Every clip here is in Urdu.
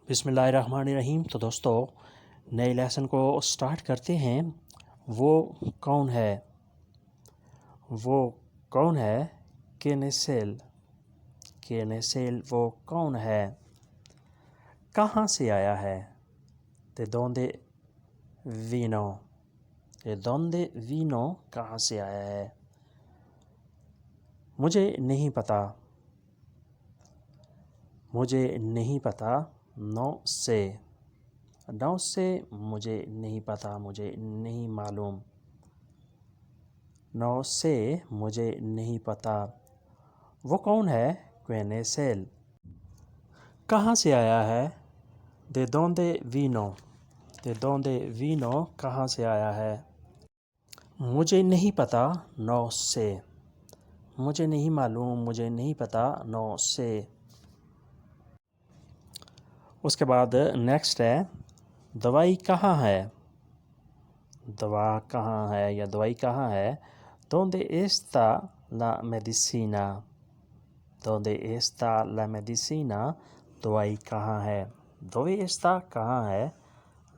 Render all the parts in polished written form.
بسم اللہ الرحمن الرحیم۔ تو دوستو نئے لیسن کو سٹارٹ کرتے ہیں۔ وہ کون ہے؟ وہ کون ہے؟ کینسل وہ کون ہے؟ کہاں سے آیا ہے؟ De donde vino کہاں سے آیا ہے؟ مجھے نہیں پتا نو سے مجھے نہیں پتا، مجھے نہیں معلوم، نو سے مجھے نہیں پتا۔ وہ کون ہے؟ کوینسل کہاں سے آیا ہے؟ De donde vino کہاں سے آیا ہے؟ مجھے نہیں پتا نو سے، مجھے نہیں معلوم، مجھے نہیں پتا نو سے۔ اس کے بعد نیکسٹ ہے دوائی کہاں ہے؟ دوا کہاں ہے یا دوائی کہاں ہے؟ ¿Dónde está la medicina? ¿Dónde está la medicina? دوائی کہاں ہے؟ ¿Dónde está کہاں ہے؟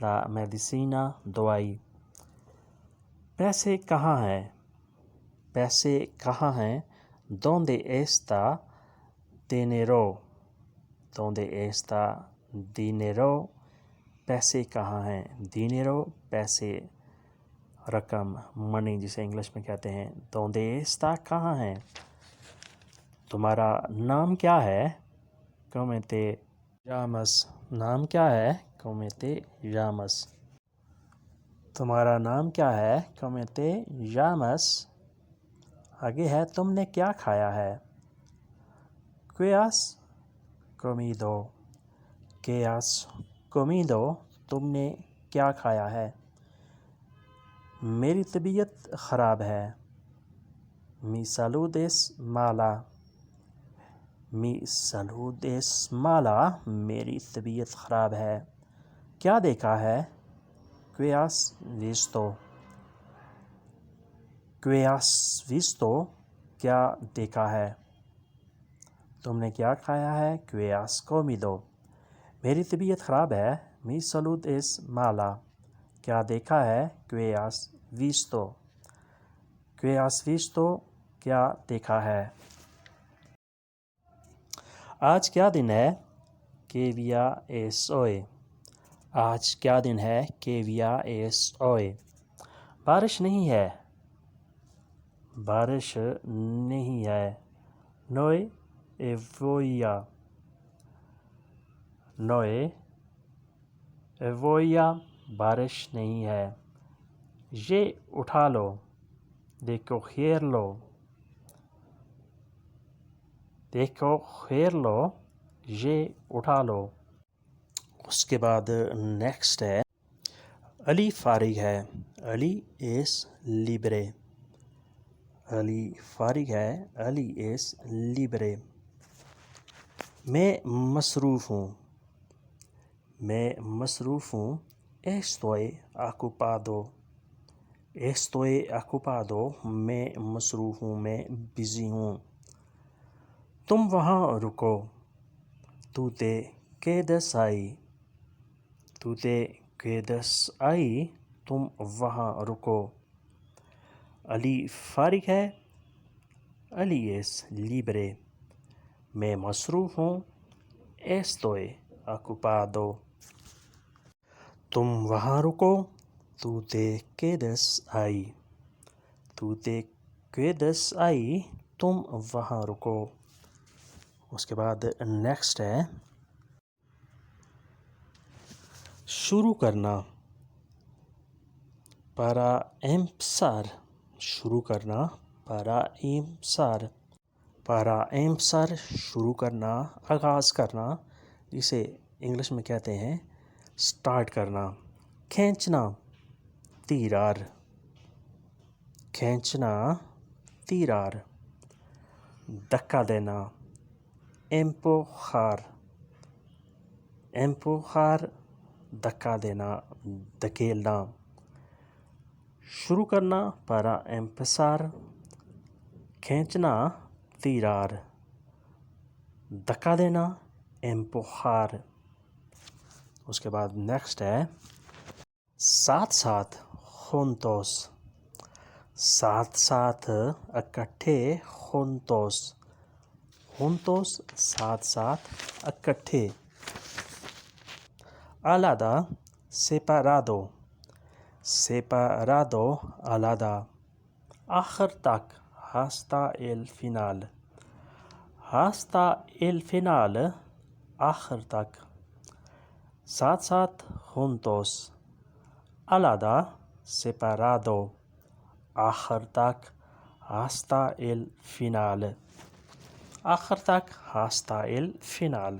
La medicina دوائی۔ پیسے کہاں ہیں؟ پیسے کہاں ہیں؟ ¿Dónde está dinero? ¿Dónde está dinero؟ پیسے کہاں ہیں؟ dinero پیسے، رقم، منی جسے انگلش میں کہتے ہیں۔ ¿Dónde está کہاں ہے؟ تمہارا نام کیا ہے؟ ¿Cómo te llamas؟ نام کیا ہے؟ ¿Cómo te llamas؟ تمہارا نام کیا ہے؟ ¿Cómo te llamas؟ آگے ہے تم نے کیا کھایا ہے؟ ¿Qué has comido؟ ¿Qué has comido؟ تم نے کیا کھایا ہے؟ میری طبیعت خراب ہے۔ Mi salud es mala۔ Mi salud es mala میری طبیعت خراب ہے۔ کیا دیکھا ہے؟ ¿Qué has visto؟ ¿Qué has visto کیا دیکھا ہے؟ تم نے کیا کھایا ہے؟ ¿Qué has comido؟ میری طبیعت خراب ہے۔ Mi salud es mala کیا دیکھا ہے؟ ¿Qué has visto؟ ¿Qué has visto کیا دیکھا ہے؟ آج کیا دن ہے؟ ¿Qué día es hoy؟ آج کیا دن ہے؟ ¿Qué día es hoy؟ بارش نہیں ہے۔ بارش نہیں ہے۔ No llovía۔ No llovía بارش نہیں ہے۔ یہ اٹھا لو۔ De cogerlo۔ De cogerlo یہ اٹھا لو۔ اس کے بعد نیکسٹ ہے علی فارغ ہے۔ علی is libre۔ علی فارغ ہے۔ علی is libre۔ میں مصروف ہوں۔ میں مصروف ہوں۔ Estoy ocupado۔ Estoy ocupado میں مصروف ہوں، میں بزی ہوں۔ تم وہاں رکو۔ Tú te quedas ahí۔ Tú te quedas ahí تم وہاں رکو۔ علی فارغ ہے۔ علی is libre۔ میں مصروف ہوں۔ Estoy ocupado۔ تم وہاں رکو۔ Tú te quedas ahí۔ Tú te quedas ahí تم وہاں رکو۔ اس کے بعد نیکسٹ ہے شروع کرنا۔ Para empezar شروع کرنا۔ Para empezar۔ Para empezar شروع کرنا، آغاز کرنا، جسے انگلش میں کہتے ہیں سٹارٹ کرنا۔ کھینچنا، tirar۔ کھینچنا، tirar۔ دھکا دینا، empujar۔ empujar دھکا دینا، دھکیلنا۔ شروع کرنا para empezar، کھینچنا tirar، دھکا دینا empujar۔ اس کے بعد نیکسٹ ہے ساتھ ساتھ juntos ساتھ ساتھ اکٹھے juntos juntos ساتھ ساتھ اکٹھے علیحدہ separado separado علیحدہ آخر تک hasta el final hasta el final آخر تک ساتھ ساتھ juntos علیحدہ separado آخر تک hasta el final آخر تک hasta el final